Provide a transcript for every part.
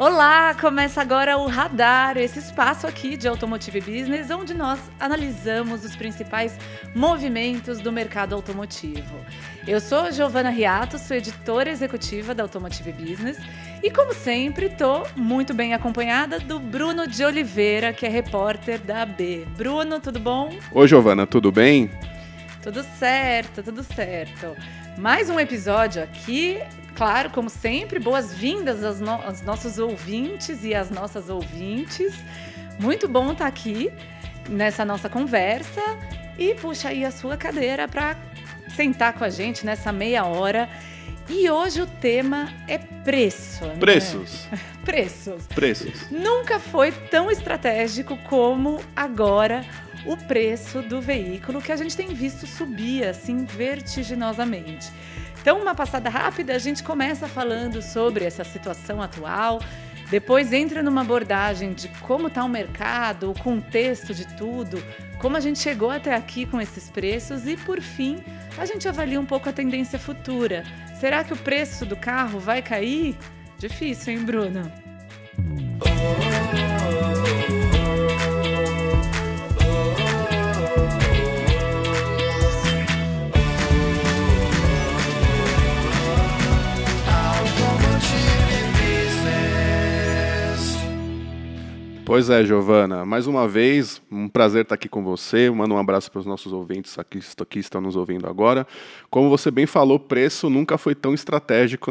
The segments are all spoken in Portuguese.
Olá, começa agora o Radar, esse espaço aqui de Automotive Business, onde nós analisamos os principais movimentos do mercado automotivo. Eu sou Giovana Riato, sou editora executiva da Automotive Business e, como sempre, estou muito bem acompanhada do Bruno de Oliveira, que é repórter da AB. Bruno, tudo bom? Oi, Giovana, tudo bem? Tudo certo, tudo certo. Mais um episódio aqui. Claro, como sempre, boas-vindas aos nossos ouvintes e às nossas ouvintes. Muito bom estar aqui nessa nossa conversa e puxa aí a sua cadeira para sentar com a gente nessa meia hora. E hoje o tema é preço. Né? Preços. Nunca foi tão estratégico como agora o preço do veículo, que a gente tem visto subir assim vertiginosamente. Então, uma passada rápida, a gente começa falando sobre essa situação atual, depois entra numa abordagem de como está o mercado, o contexto de tudo, como a gente chegou até aqui com esses preços e, por fim, a gente avalia um pouco a tendência futura. Será que o preço do carro vai cair? Difícil, hein, Bruno? Pois é, Giovana, mais uma vez, um prazer estar aqui com você. Mando um abraço para os nossos ouvintes que estão nos ouvindo agora. Como você bem falou, preço nunca foi tão estratégico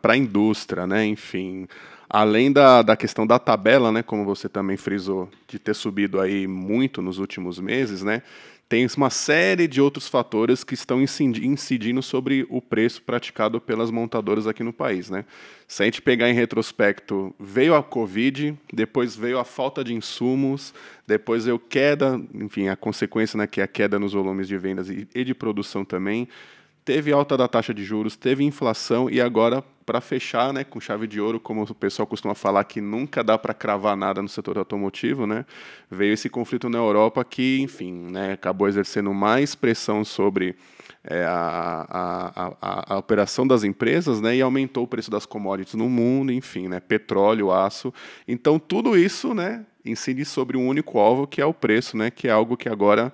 para a indústria, né? Enfim, além da questão da tabela, né, como você também frisou, de ter subido aí muito nos últimos meses, né? Tem uma série de outros fatores que estão incidindo sobre o preço praticado pelas montadoras aqui no país, né? Se a gente pegar em retrospecto, veio a Covid, depois veio a falta de insumos, depois veio queda, enfim, a consequência, né, que é a queda nos volumes de vendas e de produção também. Teve alta da taxa de juros, teve inflação e agora, para fechar, né, com chave de ouro, como o pessoal costuma falar que nunca dá para cravar nada no setor automotivo, né, veio esse conflito na Europa que, enfim, né, acabou exercendo mais pressão sobre a operação das empresas, né, e aumentou o preço das commodities no mundo, enfim, né, petróleo, aço. Então, tudo isso, né, incide sobre um único alvo, que é o preço, né, que é algo que agora...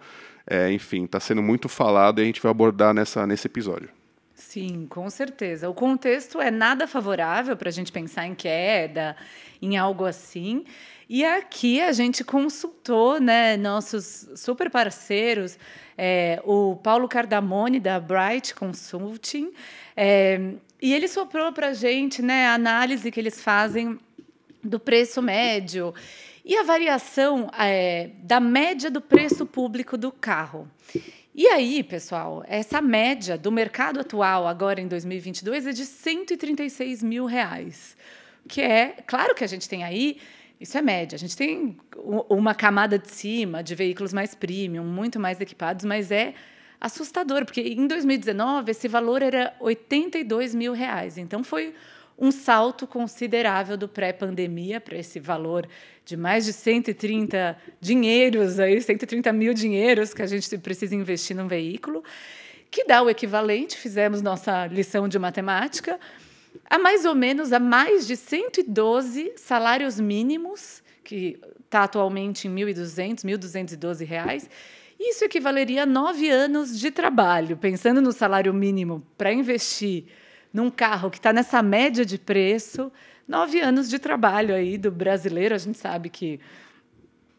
enfim, está sendo muito falado e a gente vai abordar nesse episódio. Sim, com certeza. O contexto é nada favorável para a gente pensar em queda, em algo assim. E aqui a gente consultou, né, nossos super parceiros, o Paulo Cardamone, da Bright Consulting, e ele soprou para a gente, né, a análise que eles fazem do preço médio e a variação da média do preço público do carro. E aí, pessoal, essa média do mercado atual, agora em 2022, é de R$ 136 mil. Que é, claro que a gente tem aí, isso é média, a gente tem uma camada de cima de veículos mais premium, muito mais equipados, mas é assustador, porque em 2019 esse valor era R$ 82 mil. Então, foi um salto considerável do pré-pandemia para esse valor de mais de 130 dinheiros, 130 mil dinheiros que a gente precisa investir num veículo, que dá o equivalente, fizemos nossa lição de matemática, a mais ou menos a mais de 112 salários mínimos, que está atualmente em R$ 1.200, R$ 1.212. Isso equivaleria a 9 anos de trabalho, pensando no salário mínimo para investir num carro que está nessa média de preço, 9 anos de trabalho aí do brasileiro. A gente sabe que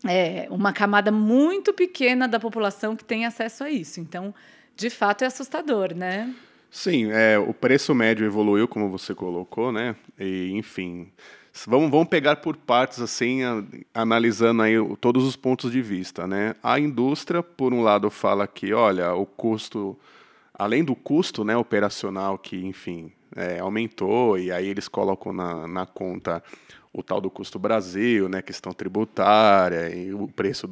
é uma camada muito pequena da população que tem acesso a isso. Então, de fato, é assustador, né? Sim, o preço médio evoluiu, como você colocou, né? E, enfim, vamos pegar por partes, assim, analisando aí todos os pontos de vista, né? A indústria, por um lado, fala que, olha, o custo... Além do custo, né, operacional que, enfim, aumentou, e aí eles colocam na conta o tal do custo Brasil, né, questão tributária e o preço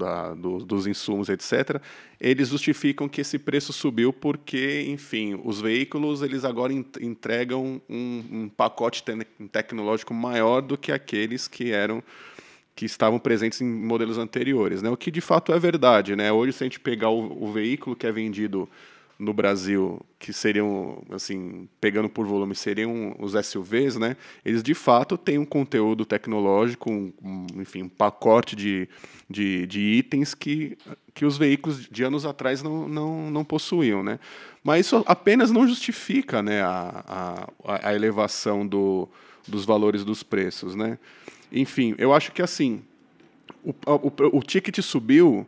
dos insumos, etc., eles justificam que esse preço subiu porque, enfim, os veículos eles agora entregam um pacote tecnológico maior do que aqueles que estavam presentes em modelos anteriores, né? O que de fato é verdade, né? Hoje, se a gente pegar o veículo que é vendido no Brasil, que seriam, assim, pegando por volume, seriam os SUVs, né? Eles, de fato, têm um conteúdo tecnológico, enfim, um pacote de itens que os veículos de anos atrás não possuíam, né? Mas isso apenas não justifica, né, a elevação dos valores dos preços, né? Enfim, eu acho que, assim, o ticket subiu.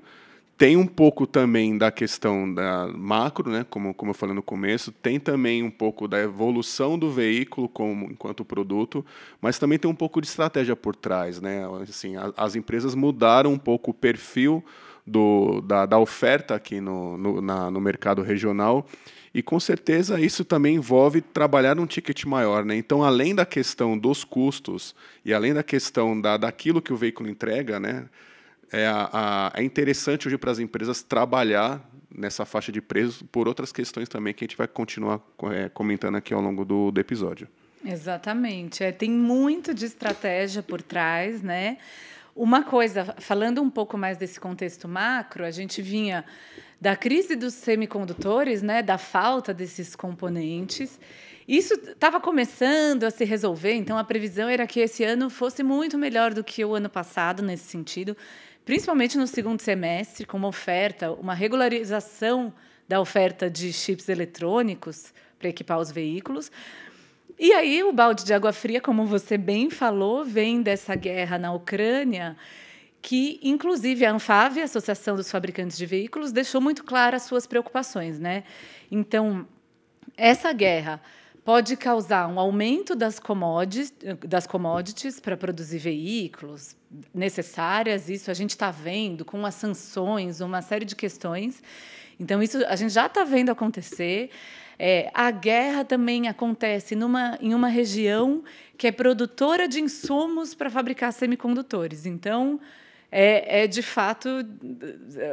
Tem um pouco também da questão da macro, né, como eu falei no começo, tem também um pouco da evolução do veículo enquanto produto, mas também tem um pouco de estratégia por trás, né? Assim, as empresas mudaram um pouco o perfil da oferta aqui no mercado regional, e com certeza isso também envolve trabalhar num ticket maior, né? Então, além da questão dos custos e além da questão daquilo que o veículo entrega, né? É interessante hoje para as empresas trabalhar nessa faixa de preço por outras questões também que a gente vai continuar comentando aqui ao longo do episódio. Exatamente. Tem muito de estratégia por trás, né? Uma coisa, falando um pouco mais desse contexto macro, a gente vinha da crise dos semicondutores, né, da falta desses componentes. Isso estava começando a se resolver, então a previsão era que esse ano fosse muito melhor do que o ano passado nesse sentido, principalmente no segundo semestre, com uma regularização da oferta de chips eletrônicos para equipar os veículos. E aí o balde de água fria, como você bem falou, vem dessa guerra na Ucrânia, que, inclusive, a ANFAVEA, a Associação dos Fabricantes de Veículos, deixou muito claras as suas preocupações, né? Então, essa guerra pode causar um aumento das commodities para produzir veículos necessárias. Isso a gente está vendo com as sanções, uma série de questões. Então, isso a gente já está vendo acontecer. A guerra também acontece em uma região que é produtora de insumos para fabricar semicondutores. Então, de fato,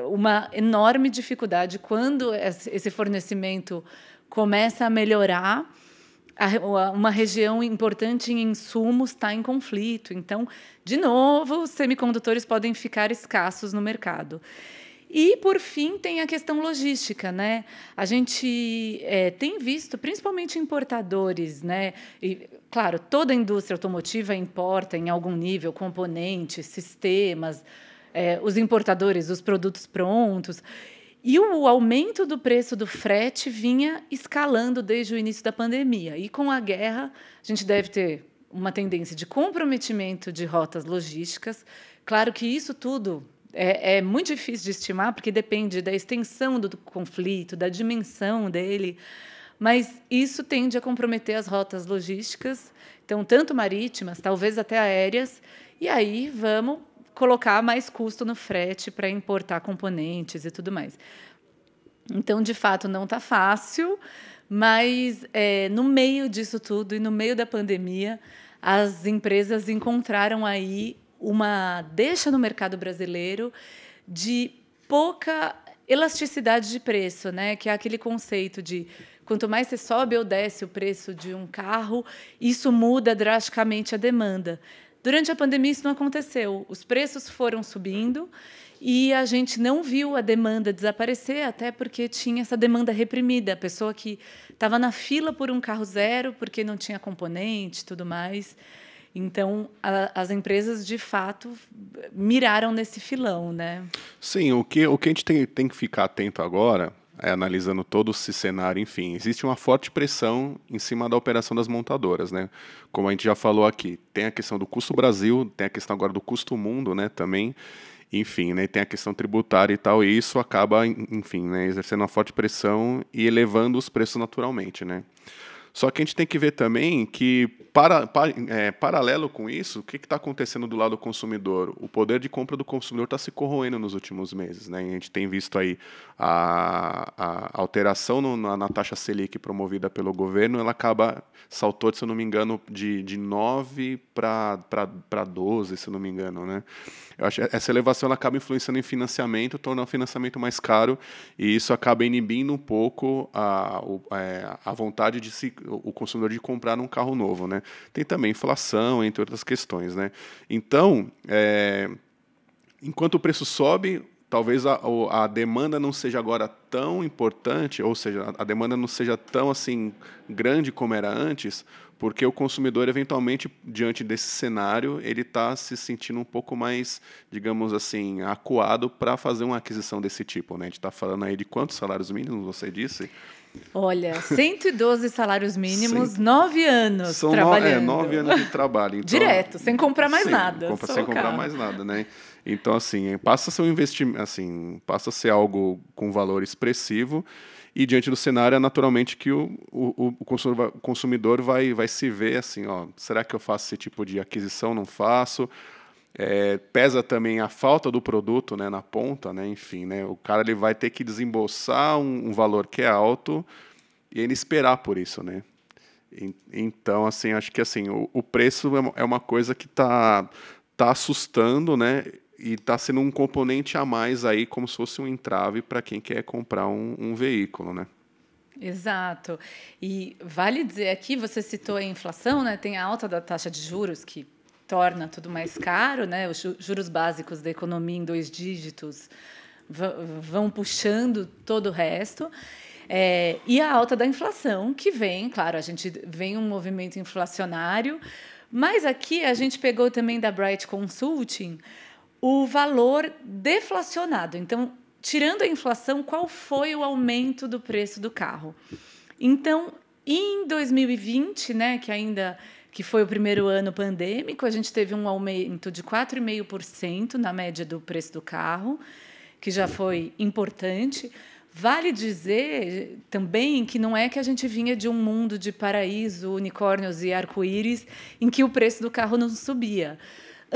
uma enorme dificuldade quando esse fornecimento começa a melhorar. Uma região importante em insumos está em conflito. Então, de novo, os semicondutores podem ficar escassos no mercado. E, por fim, tem a questão logística, né? A gente tem visto, principalmente importadores, né? E, claro, toda a indústria automotiva importa, em algum nível, componentes, sistemas, os importadores, os produtos prontos. E o aumento do preço do frete vinha escalando desde o início da pandemia. E, com a guerra, a gente deve ter uma tendência de comprometimento de rotas logísticas. Claro que isso tudo é muito difícil de estimar, porque depende da extensão do conflito, da dimensão dele, mas isso tende a comprometer as rotas logísticas, então, tanto marítimas, talvez até aéreas, e aí vamos colocar mais custo no frete para importar componentes e tudo mais. Então, de fato, não está fácil, mas no meio disso tudo e no meio da pandemia, as empresas encontraram aí uma deixa no mercado brasileiro de pouca elasticidade de preço, né? Que é aquele conceito de quanto mais você sobe ou desce o preço de um carro, isso muda drasticamente a demanda. Durante a pandemia, isso não aconteceu. Os preços foram subindo e a gente não viu a demanda desaparecer, até porque tinha essa demanda reprimida. A pessoa que estava na fila por um carro zero, porque não tinha componente e tudo mais. Então, as empresas, de fato, miraram nesse filão, né? Sim, o que a gente tem que ficar atento agora, analisando todo esse cenário, enfim, existe uma forte pressão em cima da operação das montadoras, né? Como a gente já falou aqui, tem a questão do custo Brasil, tem a questão agora do custo mundo, né, também, enfim, né, tem a questão tributária e tal, e isso acaba, enfim, né, exercendo uma forte pressão e elevando os preços naturalmente, né? Só que a gente tem que ver também que, paralelo com isso, o que está acontecendo do lado do consumidor? O poder de compra do consumidor está se corroendo nos últimos meses, né? E a gente tem visto aí a alteração na taxa Selic promovida pelo governo, ela saltou, se eu não me engano, de 9 para 12, se eu não me engano, né? Eu acho que essa elevação ela acaba influenciando em financiamento, tornando o financiamento mais caro, e isso acaba inibindo um pouco a vontade o consumidor de comprar um carro novo, né? Tem também inflação, entre outras questões, né? Então, enquanto o preço sobe, talvez a demanda não seja agora tão importante, ou seja, a demanda não seja tão assim grande como era antes, porque o consumidor, eventualmente, diante desse cenário, ele está se sentindo um pouco mais, digamos assim, acuado para fazer uma aquisição desse tipo, né? A gente está falando aí de quantos salários mínimos, você disse? Olha, 112 salários mínimos, Cento- 9 anos São trabalhando. 9 anos de trabalho. Então, Direto, sem comprar mais sim, nada. Só sem o comprar carro. mais nada, né? Então, assim, passa a ser um investimento, assim, passa a ser algo com valor expressivo e diante do cenário, é naturalmente que o consumidor vai se ver assim, ó, será que eu faço esse tipo de aquisição? Não faço? Pesa também a falta do produto, né, na ponta, né? Enfim, né? O cara ele vai ter que desembolsar um valor que é alto e ele esperar por isso, né? Então, assim, acho que assim, o preço é uma coisa que tá assustando, né? E está sendo um componente a mais aí, como se fosse um entrave para quem quer comprar um veículo, né? Exato. E vale dizer aqui, você citou a inflação, né? Tem a alta da taxa de juros que torna tudo mais caro, né? Os juros básicos da economia em 2 dígitos vão puxando todo o resto. E a alta da inflação, que vem, claro, a gente vem um movimento inflacionário, mas aqui a gente pegou também da Bright Consulting o valor deflacionado. Então, tirando a inflação, qual foi o aumento do preço do carro? Então, em 2020, né, que foi o primeiro ano pandêmico, a gente teve um aumento de 4,5% na média do preço do carro, que já foi importante. Vale dizer também que não é que a gente vinha de um mundo de paraíso, unicórnios e arco-íris, em que o preço do carro não subia.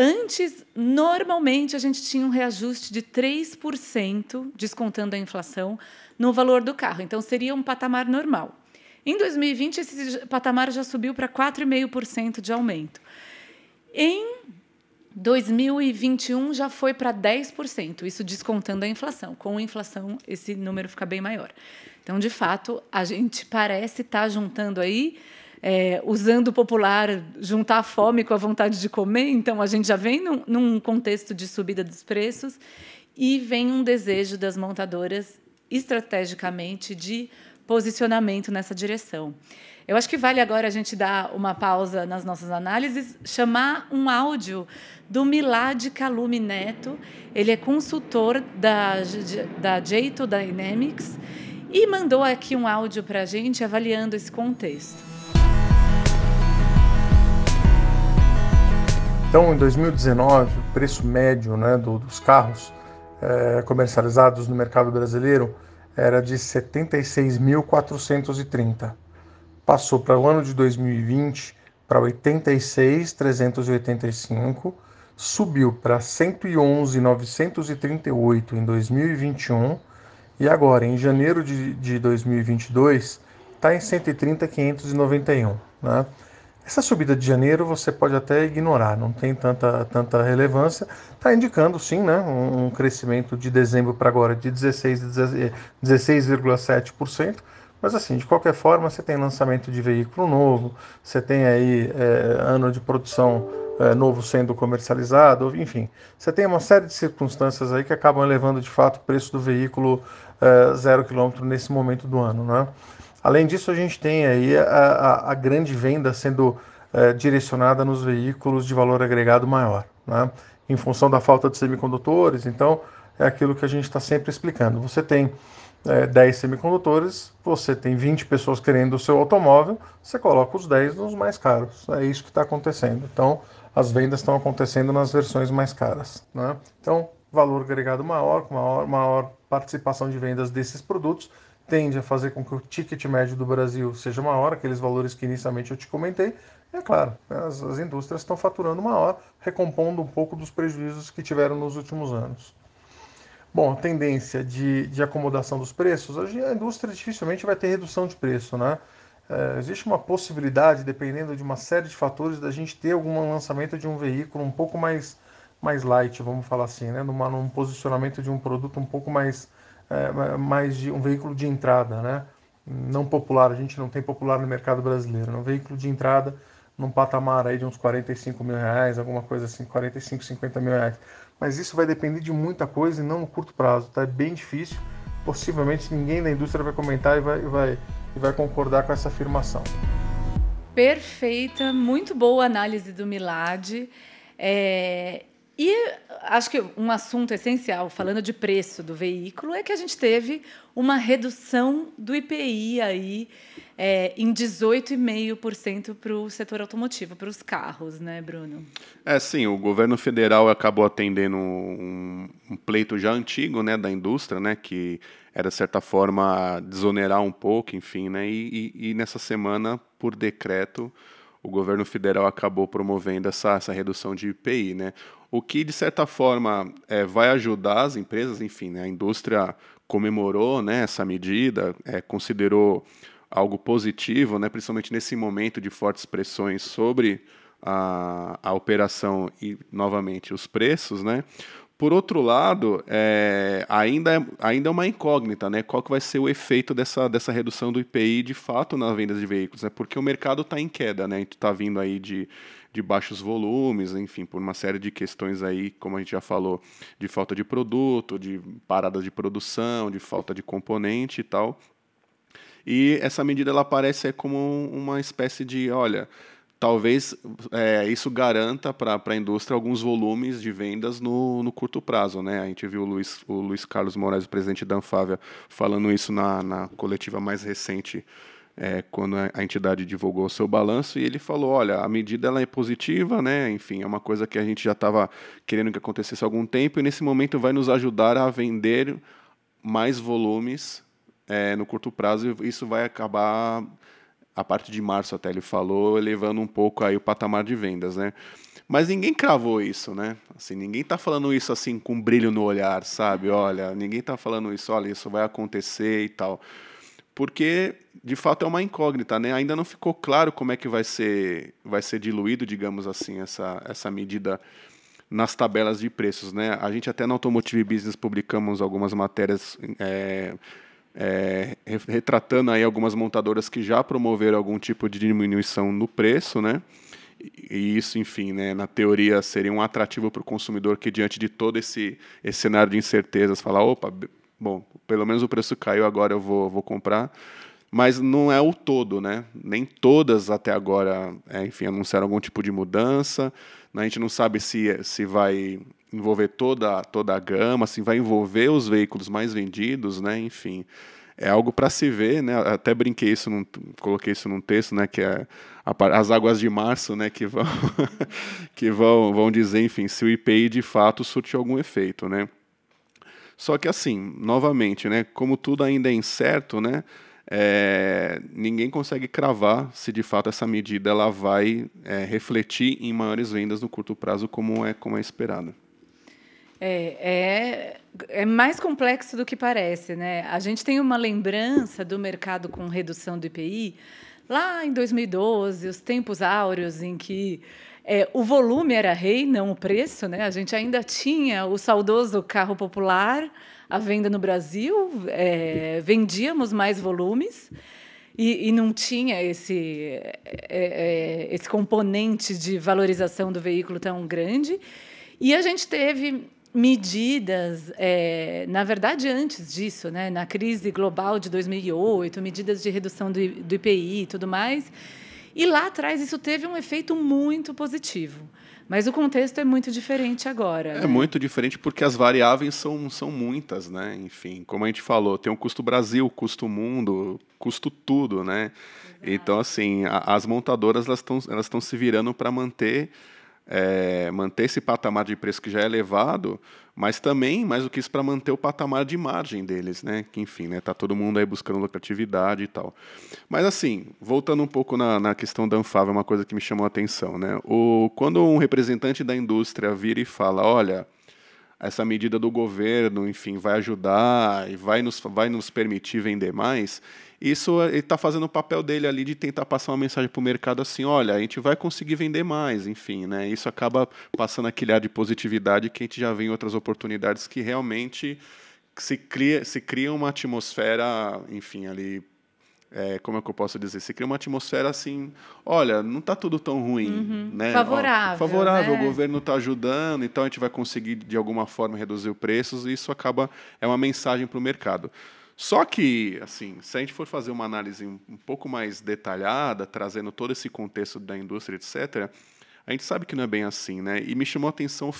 Antes, normalmente, a gente tinha um reajuste de 3%, descontando a inflação, no valor do carro. Então, seria um patamar normal. Em 2020, esse patamar já subiu para 4,5% de aumento. Em 2021, já foi para 10%, isso descontando a inflação. Com a inflação, esse número fica bem maior. Então, de fato, a gente parece estar juntando aí, usando o popular, juntar a fome com a vontade de comer. Então, a gente já vem num contexto de subida dos preços e vem um desejo das montadoras, estrategicamente, de posicionamento nessa direção. Eu acho que vale agora a gente dar uma pausa nas nossas análises, chamar um áudio do Milad Kalumi Neto. Ele é consultor da Jato Dynamics e mandou aqui um áudio para a gente avaliando esse contexto. Então, em 2019, o preço médio, né, dos carros comercializados no mercado brasileiro era de 76.430. Passou para o ano de 2020 para 86.385, subiu para 111.938 em 2021 e agora, em janeiro de 2022, está em 130.591, né? Essa subida de janeiro você pode até ignorar, não tem tanta relevância. Está indicando, sim, né, um crescimento de dezembro para agora de 16,7%. Mas, assim, de qualquer forma, você tem lançamento de veículo novo, você tem aí ano de produção novo sendo comercializado, enfim. Você tem uma série de circunstâncias aí que acabam elevando, de fato, o preço do veículo 0 km nesse momento do ano, né? Além disso, a gente tem aí a grande venda sendo direcionada nos veículos de valor agregado maior, né? Em função da falta de semicondutores. Então, é aquilo que a gente está sempre explicando. Você tem 10 semicondutores, você tem 20 pessoas querendo o seu automóvel, você coloca os 10 nos mais caros. É isso que está acontecendo. Então, as vendas estão acontecendo nas versões mais caras, né? Então, valor agregado maior, com maior participação de vendas desses produtos, tende a fazer com que o ticket médio do Brasil seja maior, aqueles valores que inicialmente eu te comentei. É claro, as indústrias estão faturando maior, recompondo um pouco dos prejuízos que tiveram nos últimos anos. Bom, a tendência de acomodação dos preços, hoje a indústria dificilmente vai ter redução de preço, né? Existe uma possibilidade, dependendo de uma série de fatores, da gente ter algum lançamento de um veículo um pouco mais light, vamos falar assim, né? Num posicionamento de um produto um pouco mais de um veículo de entrada, né? Não popular, a gente não tem popular no mercado brasileiro, é um veículo de entrada num patamar aí de uns 45 mil reais, alguma coisa assim, 45, 50 mil reais. Mas isso vai depender de muita coisa e não no curto prazo, tá? É bem difícil. Possivelmente ninguém da indústria vai comentar e vai concordar com essa afirmação. Perfeita, muito boa análise do Milad. E acho que um assunto essencial, falando de preço do veículo, é que a gente teve uma redução do IPI aí, em 18,5% para o setor automotivo, para os carros, né, Bruno? Sim, o governo federal acabou atendendo um pleito já antigo, né, da indústria, né, que era, de certa forma, desonerar um pouco, enfim, né, e nessa semana, por decreto, o governo federal acabou promovendo essa redução de IPI, né, o que, de certa forma, vai ajudar as empresas, enfim, né, a indústria comemorou, né, essa medida, considerou algo positivo, né, principalmente nesse momento de fortes pressões sobre a operação e, novamente, os preços, né? Por outro lado, ainda é uma incógnita, né? Qual que vai ser o efeito dessa redução do IPI de fato nas vendas de veículos, né? Porque o mercado está em queda, né? A gente está vindo aí de baixos volumes, enfim, por uma série de questões aí, como a gente já falou, de falta de produto, de paradas de produção, de falta de componente e tal. E essa medida ela aparece como uma espécie de, olha, talvez isso garanta para a indústria alguns volumes de vendas no curto prazo, né? A gente viu o Luiz Carlos Moraes, o presidente da Anfávia, falando isso na coletiva mais recente, quando a entidade divulgou o seu balanço, e ele falou, olha, a medida ela é positiva, né? Enfim, é uma coisa que a gente já estava querendo que acontecesse há algum tempo, e nesse momento vai nos ajudar a vender mais volumes no curto prazo, e isso vai acabar, a partir de março até ele falou, elevando um pouco aí o patamar de vendas, né? Mas ninguém cravou isso, né? Assim, ninguém está falando isso assim com brilho no olhar, sabe? Olha, ninguém está falando isso, olha, isso vai acontecer e tal. Porque, de fato, é uma incógnita, né? Ainda não ficou claro como é que vai ser diluído, digamos assim, essa medida nas tabelas de preços, né? A gente até na Automotive Business publicamos algumas matérias retratando aí algumas montadoras que já promoveram algum tipo de diminuição no preço, né? E isso, enfim, né, na teoria seria um atrativo para o consumidor que, diante de todo esse cenário de incertezas, falar, opa, bom, pelo menos o preço caiu, agora eu vou comprar. Mas não é o todo, né? Nem todas até agora, enfim, anunciaram algum tipo de mudança. A gente não sabe se vai envolver toda a gama, se vai envolver os veículos mais vendidos, né? Enfim, é algo para se ver, né? Até brinquei isso, coloquei isso num texto, né? Que é as águas de março, né? Que vão que vão dizer, enfim, se o IPI de fato surtiu algum efeito, né? Só que assim, novamente, né? Como tudo ainda é incerto, né? Ninguém consegue cravar se de fato essa medida ela vai refletir em maiores vendas no curto prazo, como é esperado. É mais complexo do que parece, né? A gente tem uma lembrança do mercado com redução do IPI lá em 2012, os tempos áureos em que o volume era rei, não o preço, né? A gente ainda tinha o saudoso carro popular à venda no Brasil, vendíamos mais volumes e não tinha esse componente de valorização do veículo tão grande. E a gente teve medidas, na verdade, antes disso, né, na crise global de 2008, medidas de redução do IPI e tudo mais. E lá atrás isso teve um efeito muito positivo. Mas o contexto é muito diferente agora. É muito diferente porque as variáveis são muitas, né? Enfim, como a gente falou, tem o custo Brasil, custo mundo, custo tudo, né? Exato. Então, assim, as montadoras elas estão se virando para manter esse patamar de preço que já é elevado, mas também, mais do que isso, para manter o patamar de margem deles, né? Que, enfim, né, tá todo mundo aí buscando lucratividade e tal. Mas, assim, voltando um pouco na questão da Anfávia, uma coisa que me chamou a atenção, né? Quando um representante da indústria vira e fala, olha, essa medida do governo, enfim, vai ajudar e vai nos permitir vender mais, isso ele está fazendo o papel dele ali de tentar passar uma mensagem para o mercado assim, olha, a gente vai conseguir vender mais, enfim, né? Isso acaba passando aquele ar de positividade que a gente já vê em outras oportunidades que realmente se cria uma atmosfera, enfim, ali como é que eu posso dizer? Você cria uma atmosfera assim, olha, não está tudo tão ruim, né? Favorável, favorável, né? O governo está ajudando, então a gente vai conseguir de alguma forma reduzir os preços e isso é uma mensagem para o mercado. Só que, assim, se a gente for fazer uma análise um pouco mais detalhada, trazendo todo esse contexto da indústria, etc., a gente sabe que não é bem assim, né? E me chamou a atenção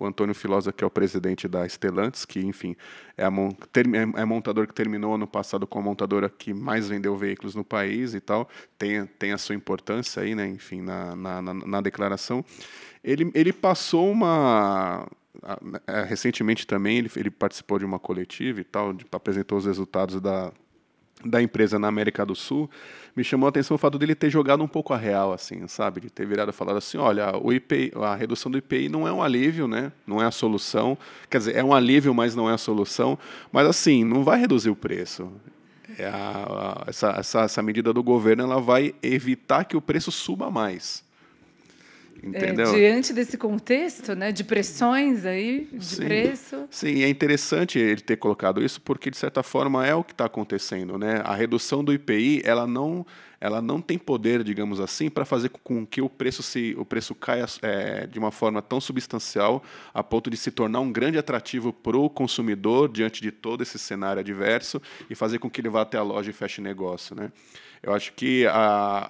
o Antônio Filosa, que é o presidente da Stellantis, que, enfim, é a montadora que terminou ano passado com a montadora que mais vendeu veículos no país e tal, tem a sua importância aí, né? Enfim, na declaração. Ele passou recentemente também, ele participou de uma coletiva e tal, apresentou os resultados da empresa na América do Sul. Me chamou a atenção o fato dele ter jogado um pouco a real, assim, sabe? De ter virado e falado assim, olha, o IPI, a redução do IPI não é um alívio, né? Não é a solução. Quer dizer, é um alívio, mas não é a solução. Mas, assim, não vai reduzir o preço. Essa medida do governo ela vai evitar que o preço suba mais. Entendeu? Diante desse contexto, né, de pressões aí, de preço. Sim, é interessante ele ter colocado isso, porque, de certa forma, é o que está acontecendo, né? A redução do IPI, ela não tem poder, digamos assim, para fazer com que o preço caia de uma forma tão substancial a ponto de se tornar um grande atrativo para o consumidor diante de todo esse cenário adverso e fazer com que ele vá até a loja e feche negócio, né? Eu acho que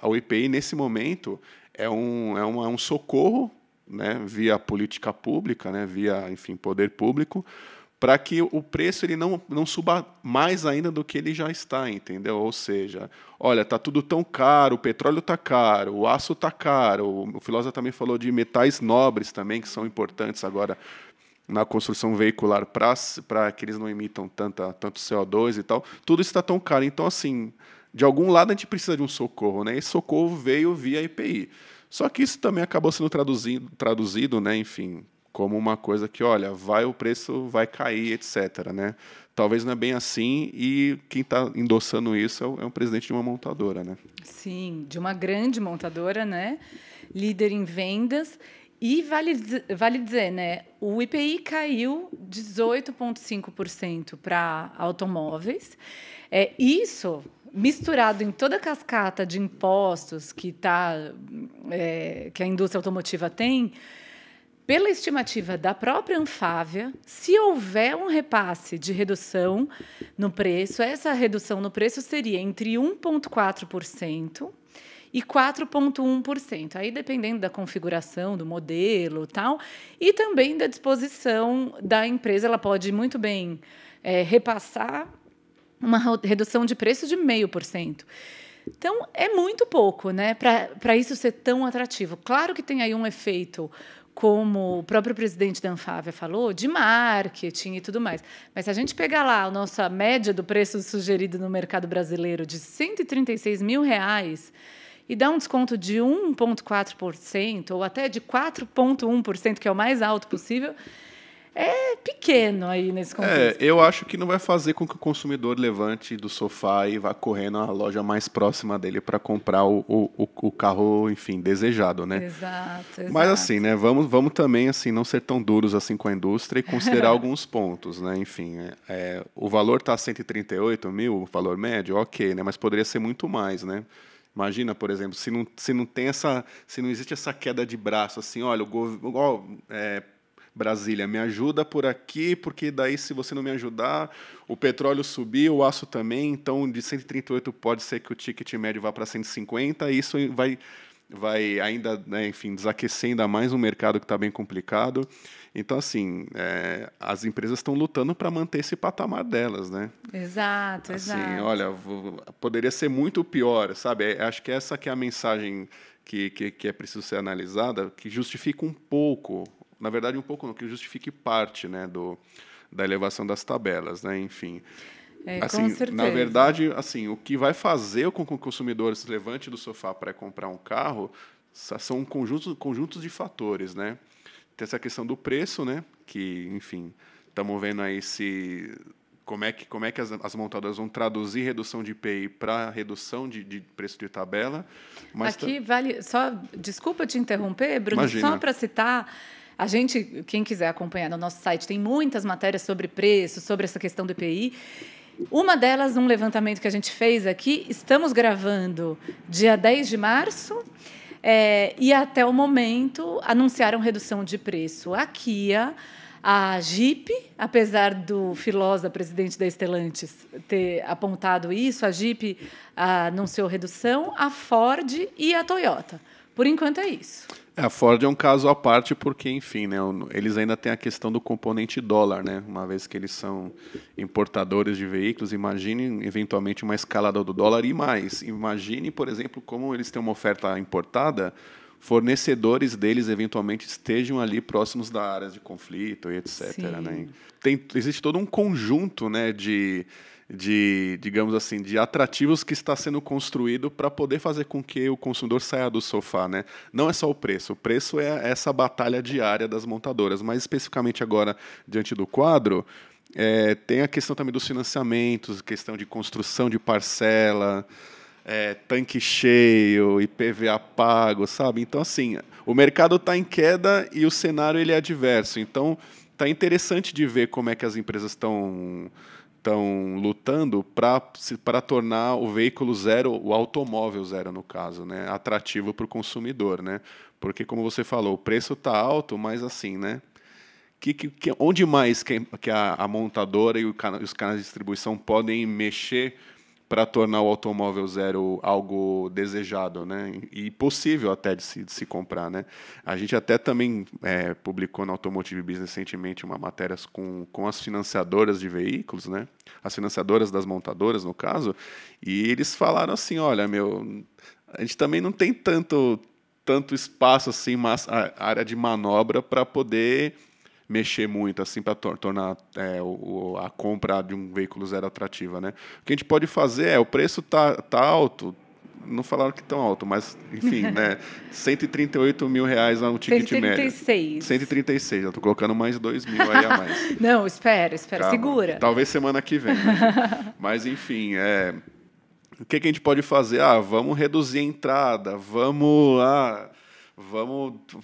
o IPI, nesse momento, é um socorro, né, via política pública, né, via, enfim, poder público, para que o preço ele não suba mais ainda do que ele já está, entendeu? Ou seja, olha, está tudo tão caro, o petróleo está caro, o aço está caro, o Filosa também falou de metais nobres também, que são importantes agora na construção veicular para que eles não emitam tanto CO2 e tal, tudo isso está tão caro. Então, assim, de algum lado a gente precisa de um socorro, né? Esse socorro veio via IPI. Só que isso também acabou sendo traduzido, né, enfim, como uma coisa que, olha, o preço vai cair, etc., né? Talvez não é bem assim, e quem está endossando isso é um presidente de uma montadora, né? Sim, de uma grande montadora, né? Líder em vendas. E vale dizer, né? O IPI caiu 18,5% para automóveis. Isso misturado em toda a cascata de impostos que a indústria automotiva tem, pela estimativa da própria Anfávia, se houver um repasse de redução no preço, essa redução no preço seria entre 1,4% e 4,1%. Aí, dependendo da configuração, do modelo, tal, e também da disposição da empresa, ela pode muito bem repassar uma redução de preço de 0,5%. Então, é muito pouco, né, para isso ser tão atrativo. Claro que tem aí um efeito, como o próprio presidente da Anfávia falou, de marketing e tudo mais. Mas se a gente pegar lá a nossa média do preço sugerido no mercado brasileiro de R$ 136 mil e dar um desconto de 1,4% ou até de 4,1%, que é o mais alto possível, é pequeno aí nesse contexto. Eu acho que não vai fazer com que o consumidor levante do sofá e vá correndo à loja mais próxima dele para comprar o carro, enfim, desejado, né? Exato. Mas assim, né? Vamos também assim não ser tão duros assim com a indústria e considerar alguns pontos, né? Enfim, o valor está 138 mil, o valor médio, ok, né? Mas poderia ser muito mais, né? Imagina, por exemplo, se não existe essa queda de braço, assim, olha, Brasília, me ajuda por aqui, porque daí, se você não me ajudar, o petróleo subiu, o aço também, então de 138 pode ser que o ticket médio vá para 150, e isso vai ainda, né, enfim, desaquecer ainda mais um mercado que está bem complicado. Então, assim, as empresas estão lutando para manter esse patamar delas, né? Exato, assim, exato. Olha, poderia ser muito pior, sabe? Acho que essa que é a mensagem que é preciso ser analisada, que justifica um pouco, na verdade um pouco não, que justifique parte, né, da elevação das tabelas, né? Enfim. Com certeza. Na verdade, assim, o que vai fazer com que o consumidor se levante do sofá para comprar um carro são conjuntos de fatores, né? Tem essa questão do preço, né? Que, enfim, estamos vendo aí como é que as montadoras vão traduzir redução de IPI para redução de preço de tabela. Mas aqui vale só, desculpa te interromper, Bruno, Imagina. Só para citar. A gente, quem quiser acompanhar no nosso site, tem muitas matérias sobre preço, sobre essa questão do IPI. Uma delas, um levantamento que a gente fez aqui, estamos gravando dia 10 de março, e até o momento anunciaram redução de preço a Kia, a Jeep, apesar do Filosa, presidente da Stellantis, ter apontado isso, a Jeep anunciou redução, a Ford e a Toyota. Por enquanto é isso. A Ford é um caso à parte porque, enfim, né, eles ainda têm a questão do componente dólar, né? Uma vez que eles são importadores de veículos, imagine eventualmente uma escalada do dólar e mais. Imagine, por exemplo, como eles têm uma oferta importada, fornecedores deles eventualmente estejam ali próximos da área de conflito e etc. Né? Existe todo um conjunto, né, digamos assim, de atrativos que está sendo construído para poder fazer com que o consumidor saia do sofá, né? Não é só o preço é essa batalha diária das montadoras, mas especificamente agora, diante do quadro, tem a questão também dos financiamentos, questão de construção de parcela, tanque cheio, IPVA pago, sabe? Então, assim, o mercado está em queda e o cenário ele é adverso. Então, está interessante de ver como é que as empresas estão lutando para tornar o veículo zero, o automóvel zero, no caso, né, atrativo para o consumidor, né? Porque, como você falou, o preço está alto, mas assim, né? Onde mais que a montadora e os canais de distribuição podem mexer para tornar o automóvel zero algo desejado, né? E possível até de se comprar, né? A gente até também publicou na Automotive Business recentemente uma matéria com as financiadoras de veículos, né? As financiadoras das montadoras, no caso, e eles falaram assim, olha, a gente também não tem tanto espaço assim, área de manobra para poder mexer muito assim para tornar a compra de um veículo zero atrativa, né? O que a gente pode fazer o preço tá alto, não falaram que tão alto, mas enfim, né? R$138 mil um ticket médio. 136, eu tô colocando mais 2 mil aí a mais. Não, espera, calma, segura. Talvez semana que vem. Né? Mas enfim, o que a gente pode fazer? Vamos reduzir a entrada, vamos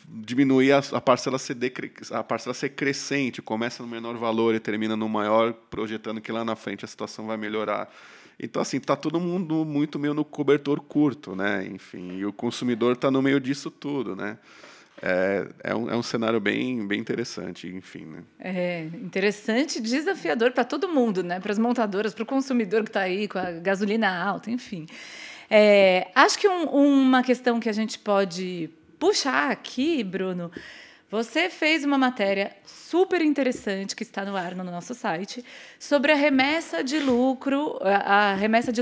diminuir a parcela ser crescente, começa no menor valor e termina no maior, projetando que lá na frente a situação vai melhorar. Então, assim, está todo mundo muito meio no cobertor curto, né? Enfim, e o consumidor está no meio disso tudo, né? É um cenário bem, bem interessante, enfim, né? Interessante e desafiador para todo mundo, né? Para as montadoras, para o consumidor que está aí com a gasolina alta, enfim. Acho que uma questão que a gente pode puxar aqui, Bruno, você fez uma matéria super interessante que está no ar no nosso site sobre a remessa de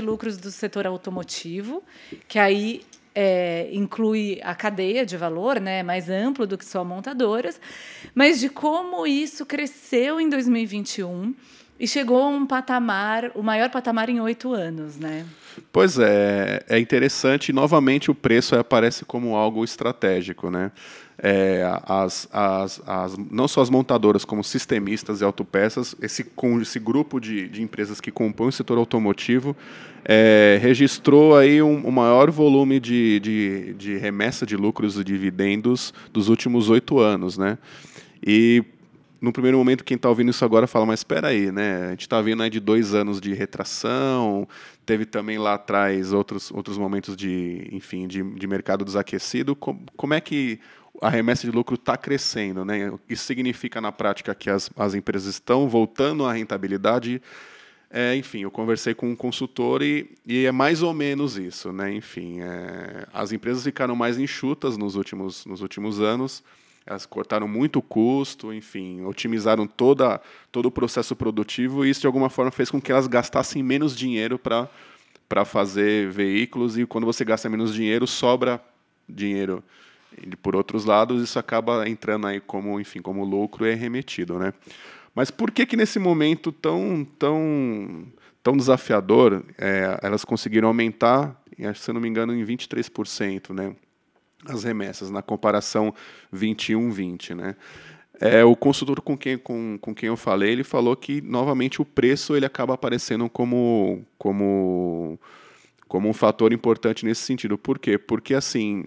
lucros do setor automotivo, que aí inclui a cadeia de valor, né, mais amplo do que só montadoras, mas de como isso cresceu em 2021 e chegou a o maior patamar em 8 anos, né? Pois é interessante. Novamente, o preço aparece como algo estratégico, né? Não só as montadoras, como sistemistas e autopeças, esse grupo de empresas que compõem o setor automotivo registrou aí um maior volume de remessa de lucros e dividendos dos últimos 8 anos, né? E no primeiro momento, quem está ouvindo isso agora fala, mas espera aí, né? A gente está vindo aí de 2 anos de retração, teve também lá atrás outros momentos de mercado desaquecido. Como é que a remessa de lucro está crescendo, né? Isso significa, na prática, que as empresas estão voltando à rentabilidade. Enfim, eu conversei com um consultor e é mais ou menos isso, né? Enfim, as empresas ficaram mais enxutas nos últimos anos. Elas cortaram muito o custo, enfim, otimizaram todo o processo produtivo e isso, de alguma forma, fez com que elas gastassem menos dinheiro para fazer veículos e quando você gasta menos dinheiro, sobra dinheiro. E, por outros lados, isso acaba entrando aí como lucro e é remetido, né? Mas por que nesse momento tão desafiador elas conseguiram aumentar, se eu não me engano, em 23%, né? As remessas, na comparação 21-20, né? O consultor com quem eu falei, ele falou que, novamente, o preço ele acaba aparecendo como um fator importante nesse sentido. Por quê? Porque, assim,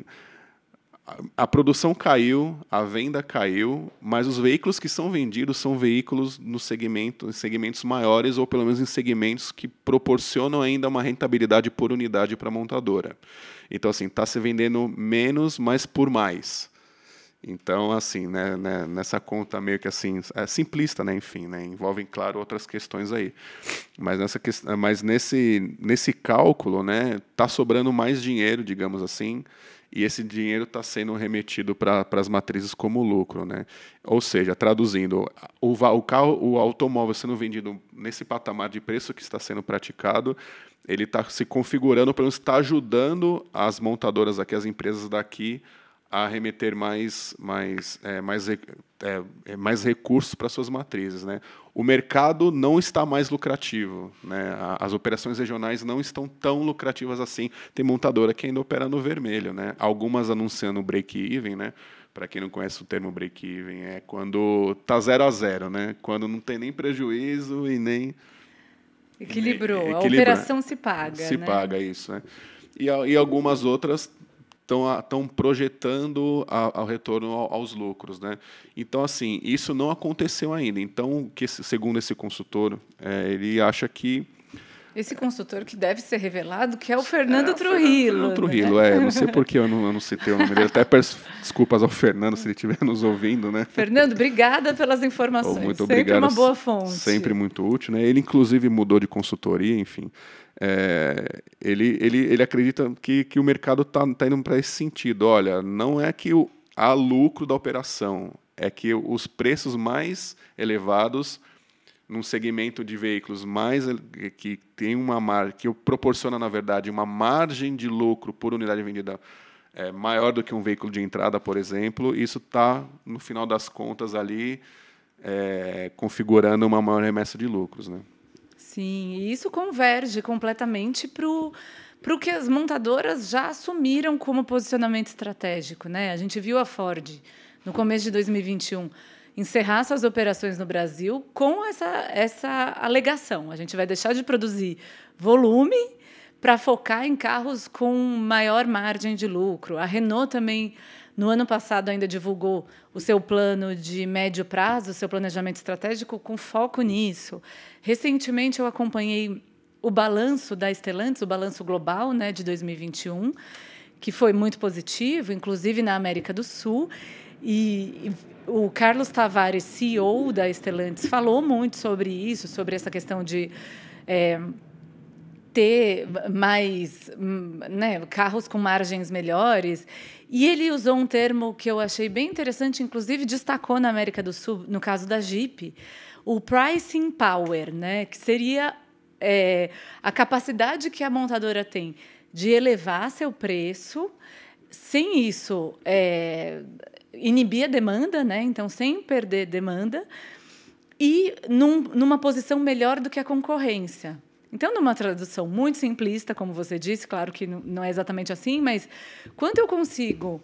a produção caiu, a venda caiu, mas os veículos que são vendidos são veículos no segmento, em segmentos maiores, ou pelo menos em segmentos que proporcionam ainda uma rentabilidade por unidade para a montadora. Então, assim, está se vendendo menos, mas por mais. Então, assim, né, nessa conta meio que assim, é simplista, né, enfim, né, envolvem, claro, outras questões aí. Mas nesse cálculo, né, está sobrando mais dinheiro, digamos assim, e esse dinheiro está sendo remetido para as matrizes como lucro, né? Ou seja, traduzindo, o automóvel sendo vendido nesse patamar de preço que está sendo praticado, ele está se configurando, pelo menos está ajudando as montadoras aqui, as empresas daqui, a remeter mais recursos para suas matrizes, né? O mercado não está mais lucrativo, né? As operações regionais não estão tão lucrativas assim. Tem montadora que ainda opera no vermelho, né? Algumas anunciando break-even, né? Para quem não conhece o termo break-even, é quando está 0 a 0, né? Quando não tem nem prejuízo e nem... Equilibrou. A operação se paga, Se né? paga, isso, né? E algumas outras estão projetando ao retorno aos lucros, né? Então, assim, isso não aconteceu ainda. Então, segundo esse consultor, ele acha que... Esse consultor que deve ser revelado, que é o Fernando Trujillo. Fernando Trujillo, né? Não sei por que eu não citei o nome dele. Até peço desculpas ao Fernando se ele estiver nos ouvindo, né? Fernando, obrigada pelas informações. Muito sempre obrigado. Uma boa fonte. Sempre muito útil, né? Ele, inclusive, mudou de consultoria, enfim. Ele acredita que o mercado está indo para esse sentido. Olha, não é que há lucro da operação, é que os preços mais elevados num segmento de veículos que tem uma margem, que proporciona, na verdade, uma margem de lucro por unidade vendida maior do que um veículo de entrada, por exemplo, isso está, no final das contas, ali configurando uma maior remessa de lucros, né? Sim, e isso converge completamente para o que as montadoras já assumiram como posicionamento estratégico, né? A gente viu a Ford, no começo de 2021, encerrar suas operações no Brasil com essa alegação. A gente vai deixar de produzir volume para focar em carros com maior margem de lucro. A Renault também, no ano passado, ainda divulgou o seu plano de médio prazo, o seu planejamento estratégico com foco nisso. Recentemente, eu acompanhei o balanço da Stellantis, o balanço global, né, de 2021, que foi muito positivo, inclusive na América do Sul. E o Carlos Tavares, CEO da Stellantis, falou muito sobre isso, sobre essa questão de ter mais, né, carros com margens melhores. E ele usou um termo que eu achei bem interessante, inclusive destacou na América do Sul, no caso da Jeep, o pricing power, né, que seria a capacidade que a montadora tem de elevar seu preço, sem isso inibir a demanda, né? Então, sem perder demanda, e numa posição melhor do que a concorrência. Então, numa tradução muito simplista, como você disse, claro que não é exatamente assim, mas quanto eu consigo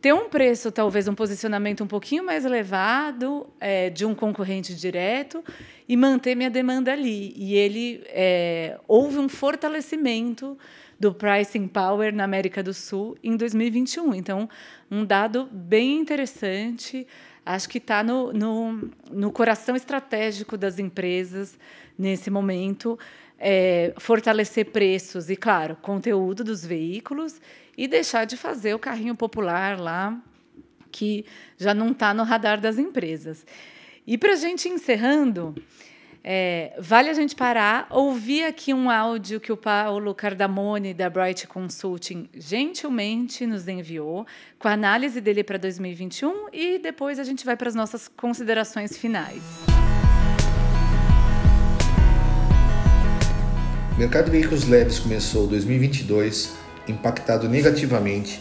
ter um preço, talvez um posicionamento um pouquinho mais elevado de um concorrente direto e manter minha demanda ali. E houve um fortalecimento do pricing power na América do Sul em 2021. Então, um dado bem interessante, acho que está no coração estratégico das empresas nesse momento, fortalecer preços e, claro, conteúdo dos veículos e deixar de fazer o carrinho popular lá, que já não está no radar das empresas. E, para a gente encerrando, vale a gente parar, ouvir aqui um áudio que o Paulo Cardamone, da Bright Consulting, gentilmente nos enviou, com a análise dele para 2021, e depois a gente vai para as nossas considerações finais. O mercado de veículos leves começou 2022 impactado negativamente,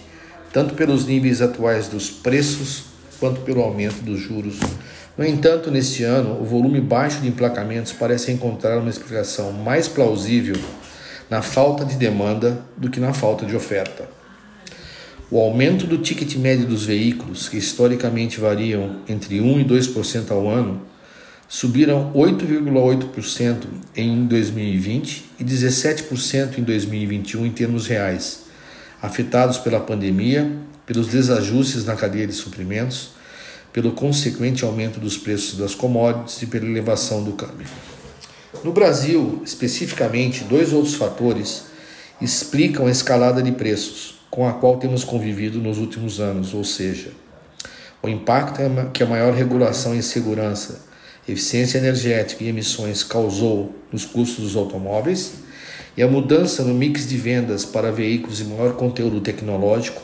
tanto pelos níveis atuais dos preços, quanto pelo aumento dos juros. No entanto, neste ano, o volume baixo de emplacamentos parece encontrar uma explicação mais plausível na falta de demanda do que na falta de oferta. O aumento do ticket médio dos veículos, que historicamente variam entre 1% e 2% ao ano, subiram 8,8% em 2020 e 17% em 2021 em termos reais, afetados pela pandemia pelos desajustes na cadeia de suprimentos, pelo consequente aumento dos preços das commodities e pela elevação do câmbio. No Brasil, especificamente, 2 outros fatores explicam a escalada de preços com a qual temos convivido nos últimos anos, ou seja, o impacto que a maior regulação em segurança, eficiência energética e emissões causou nos custos dos automóveis e a mudança no mix de vendas para veículos de maior conteúdo tecnológico,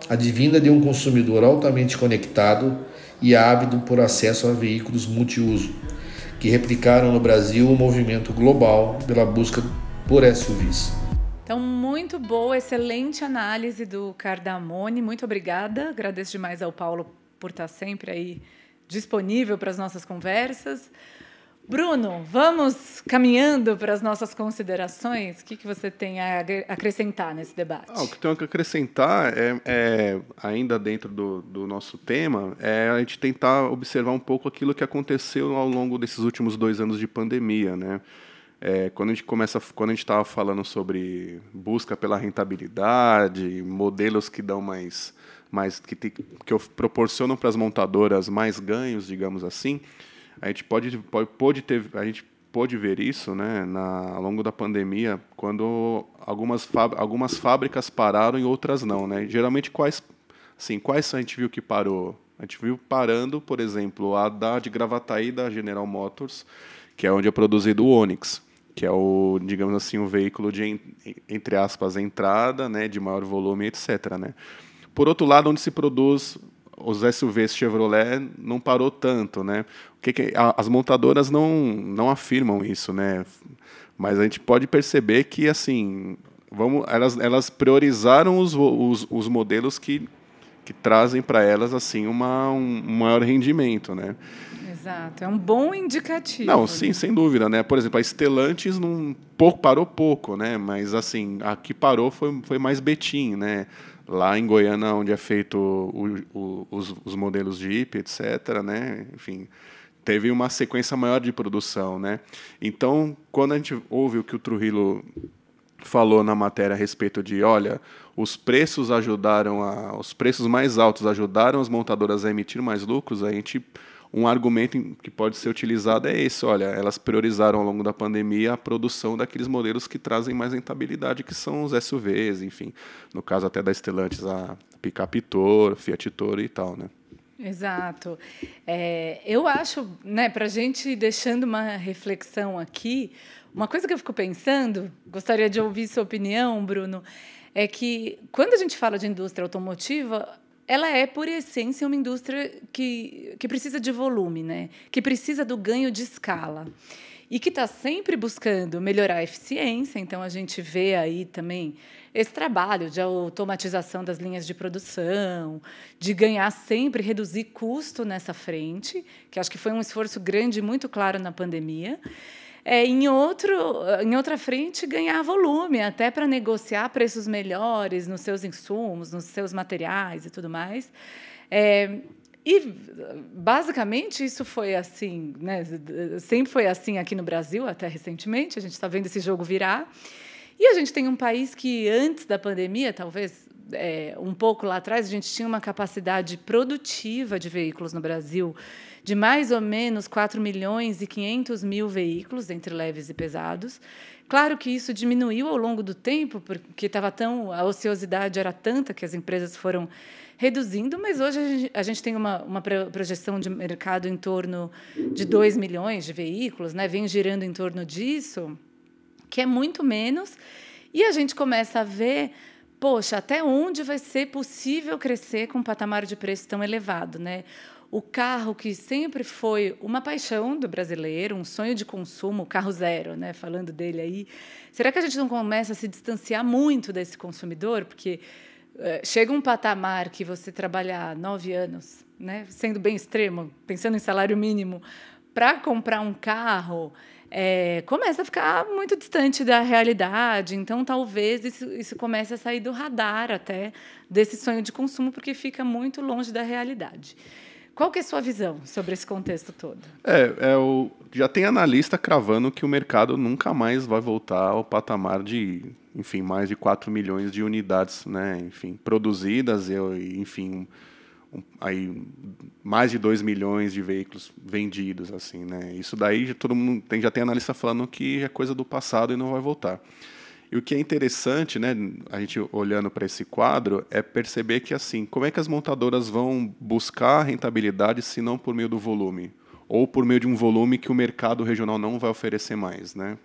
advinda de um consumidor altamente conectado e ávido por acesso a veículos multiuso, que replicaram no Brasil o movimento global pela busca por SUVs. Então, muito boa, excelente análise do Cardamone. Muito obrigada. Agradeço demais ao Paulo por estar sempre aí disponível para as nossas conversas. Bruno, vamos caminhando para as nossas considerações. O que você tem a acrescentar nesse debate? O que tenho que acrescentar ainda dentro do nosso tema, é a gente tentar observar um pouco aquilo que aconteceu ao longo desses últimos 2 anos de pandemia, né? Quando a gente estava falando sobre busca pela rentabilidade, modelos que dão que proporcionam para as montadoras mais ganhos, digamos assim, a gente pôde ver isso, né, ao longo da pandemia, quando algumas fábricas pararam e outras não, né? Geralmente quais a gente viu que parou? A gente viu parando, por exemplo, a de Gravataí da General Motors, que é onde é produzido o Onix, que é o, digamos assim, um veículo de, entre aspas, entrada, né, de maior volume, etc., né? Por outro lado, onde se produz os SUVs Chevrolet, não parou tanto, né? As montadoras não afirmam isso, né? Mas a gente pode perceber que, assim, elas priorizaram os modelos que trazem para elas, assim, um maior rendimento, né? Exato, é um bom indicativo. Não, sim, sem dúvida, né? Por exemplo, a Stellantis parou pouco, né? Mas, assim, a que parou foi mais Betim, né? Lá em Goiânia, onde é feito os modelos Jeep, etc., né? Enfim, teve uma sequência maior de produção, né? Então, quando a gente ouve o que o Trujillo falou na matéria a respeito de, olha, os preços mais altos ajudaram as montadoras a emitir mais lucros, um argumento que pode ser utilizado é esse, olha, elas priorizaram ao longo da pandemia a produção daqueles modelos que trazem mais rentabilidade, que são os SUVs, enfim, no caso até da Stellantis, a Picape Toro, Fiat Toro e tal, né? Exato. Eu acho, né, para a gente ir deixando uma reflexão aqui, uma coisa que eu fico pensando, gostaria de ouvir sua opinião, Bruno, é que quando a gente fala de indústria automotiva, ela é, por essência, uma indústria que precisa de volume, né? Que precisa do ganho de escala e que está sempre buscando melhorar a eficiência. Então, a gente vê aí também esse trabalho de automatização das linhas de produção, de ganhar sempre, reduzir custo nessa frente, que acho que foi um esforço grande e muito claro na pandemia. Em outra frente, ganhar volume, até para negociar preços melhores nos seus insumos, nos seus materiais e tudo mais. E, basicamente, isso foi assim, né? Sempre foi assim aqui no Brasil, até recentemente. A gente está vendo esse jogo virar. E a gente tem um país que, antes da pandemia, talvez um pouco lá atrás, a gente tinha uma capacidade produtiva de veículos no Brasil de mais ou menos 4.500.000 veículos, entre leves e pesados. Claro que isso diminuiu ao longo do tempo, porque a ociosidade era tanta que as empresas foram reduzindo, mas hoje a gente tem uma projeção de mercado em torno de 2 milhões de veículos, né? Vem girando em torno disso, que é muito menos, e a gente começa a ver, poxa, até onde vai ser possível crescer com um patamar de preço tão elevado, né? O carro que sempre foi uma paixão do brasileiro, um sonho de consumo, o carro zero, né? Falando dele aí. Será que a gente não começa a se distanciar muito desse consumidor? Porque chega um patamar que você trabalhar 9 anos, né? Sendo bem extremo, pensando em salário mínimo, para comprar um carro, começa a ficar muito distante da realidade. Então, talvez isso comece a sair do radar até desse sonho de consumo, porque fica muito longe da realidade. Qual que é a sua visão sobre esse contexto todo? Já tem analista cravando que o mercado nunca mais vai voltar ao patamar de, enfim, mais de 4 milhões de unidades, né, enfim, produzidas e, enfim, aí mais de 2 milhões de veículos vendidos, assim, né? Isso daí todo mundo já tem analista falando que é coisa do passado e não vai voltar. E o que é interessante, né, a gente olhando para esse quadro, é perceber que, assim, como é que as montadoras vão buscar rentabilidade se não por meio do volume? Ou por meio de um volume que o mercado regional não vai oferecer mais, né?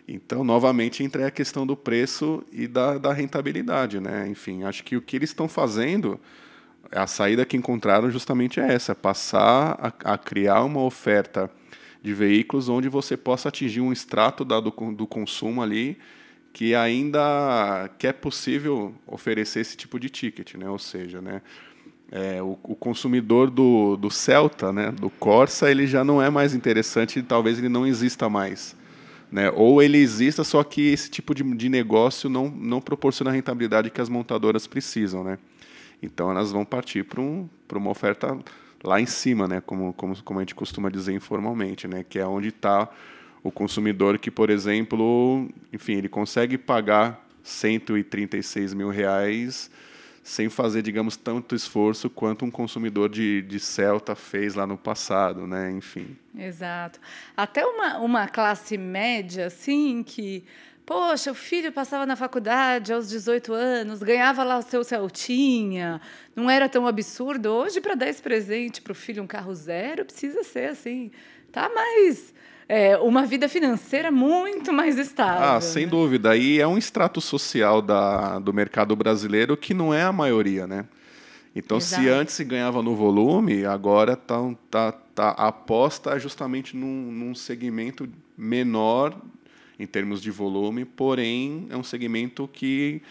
Então, novamente, entra a questão do preço e da rentabilidade, né? Enfim, acho que o que eles estão fazendo, a saída que encontraram justamente é essa, passar a criar uma oferta de veículos onde você possa atingir um extrato do consumo ali, que ainda que é possível oferecer esse tipo de ticket, né? Ou seja, né, o consumidor do Celta, né, do Corsa, ele já não é mais interessante, talvez ele não exista mais, né? Ou ele exista, só que esse tipo de negócio não proporciona a rentabilidade que as montadoras precisam, né? Então elas vão partir para uma oferta lá em cima, né, como a gente costuma dizer informalmente, né, que é onde está o consumidor que, por exemplo, enfim, ele consegue pagar R$136 mil sem fazer, digamos, tanto esforço quanto um consumidor de Celta fez lá no passado, né? Enfim. Exato. Até uma classe média, assim, que, poxa, o filho passava na faculdade aos 18 anos, ganhava lá o seu Celtinha, não era tão absurdo. Hoje, para dar esse presente para o filho, um carro zero, precisa ser assim, tá mais... uma vida financeira muito mais estável. Sem né? dúvida. E é um extrato social do mercado brasileiro que não é a maioria, né? Então, Exato. se antes se ganhava no volume, agora a aposta justamente num segmento menor em termos de volume, porém é um segmento que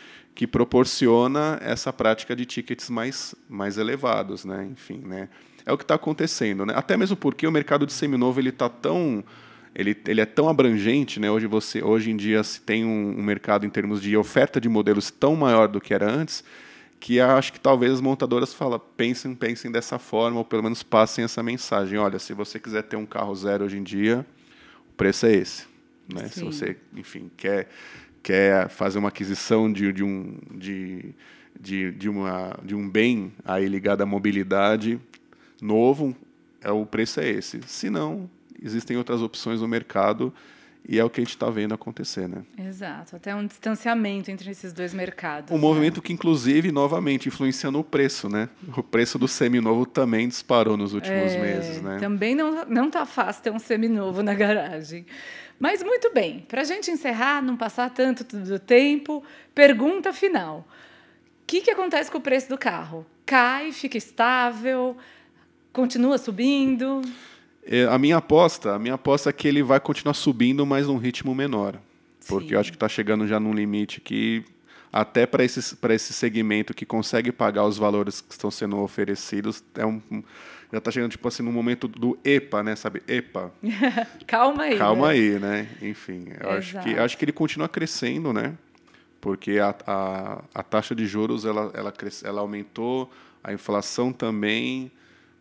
proporciona essa prática de tickets mais elevados, né? Enfim, né? É o que está acontecendo, né? Até mesmo porque o mercado de seminovo ele é tão abrangente, né? Hoje em dia se tem um mercado em termos de oferta de modelos tão maior do que era antes, que acho que talvez as montadoras pensem dessa forma, ou pelo menos passem essa mensagem. Olha, se você quiser ter um carro zero hoje em dia, o preço é esse, né? Se você, enfim, quer fazer uma aquisição de um bem aí ligado à mobilidade novo, o preço é esse. Se não, existem outras opções no mercado e é o que a gente está vendo acontecer, né? Exato, até um distanciamento entre esses dois mercados. Um movimento que, inclusive, novamente, influencia no preço, né? O preço do seminovo também disparou nos últimos meses, né? Também não está fácil ter um seminovo na garagem. Mas, muito bem, para a gente encerrar, não passar tanto do tempo, pergunta final. O que acontece com o preço do carro? Cai, fica estável... Continua subindo? A minha aposta é que ele vai continuar subindo, mas num ritmo menor. Porque eu acho que está chegando já num limite que, até para esse segmento que consegue pagar os valores que estão sendo oferecidos, já está chegando tipo assim, no momento do EPA, né? Sabe? EPA. Calma aí. Calma aí, né? Enfim, eu acho que ele continua crescendo, né? Porque a taxa de juros ela aumentou, a inflação também...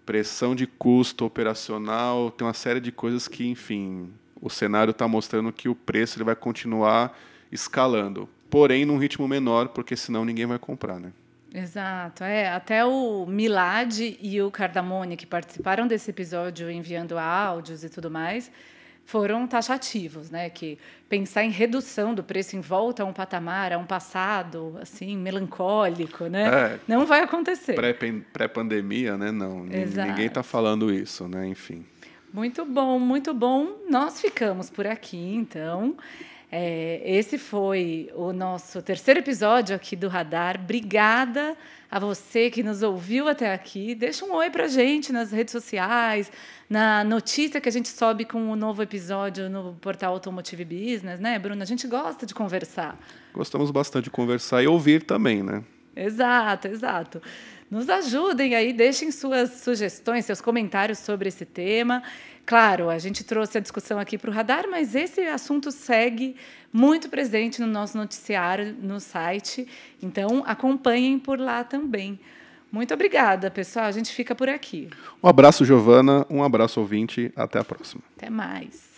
pressão de custo operacional, tem uma série de coisas que, enfim, o cenário está mostrando que o preço ele vai continuar escalando, porém num ritmo menor, porque senão ninguém vai comprar, né? Exato. Até o Milad e o Cardamone, que participaram desse episódio enviando áudios e tudo mais, foram taxativos, né? Que pensar em redução do preço em volta a um patamar, a um passado assim melancólico, né? Não vai acontecer. Pré-pandemia, né? Não, ninguém está falando isso, né? Enfim. Muito bom, muito bom. Nós ficamos por aqui, então. Esse foi o nosso terceiro episódio aqui do Radar. Obrigada a você que nos ouviu até aqui. Deixa um oi para a gente nas redes sociais, na notícia que a gente sobe com o novo episódio no portal Automotive Business, né, Bruno? A gente gosta de conversar. Gostamos bastante de conversar e ouvir também, né? Exato, exato. Nos ajudem aí, deixem suas sugestões, seus comentários sobre esse tema. Claro, a gente trouxe a discussão aqui para o Radar, mas esse assunto segue muito presente no nosso noticiário, no site. Então, acompanhem por lá também. Muito obrigada, pessoal. A gente fica por aqui. Um abraço, Giovana. Um abraço, ouvinte. Até a próxima. Até mais.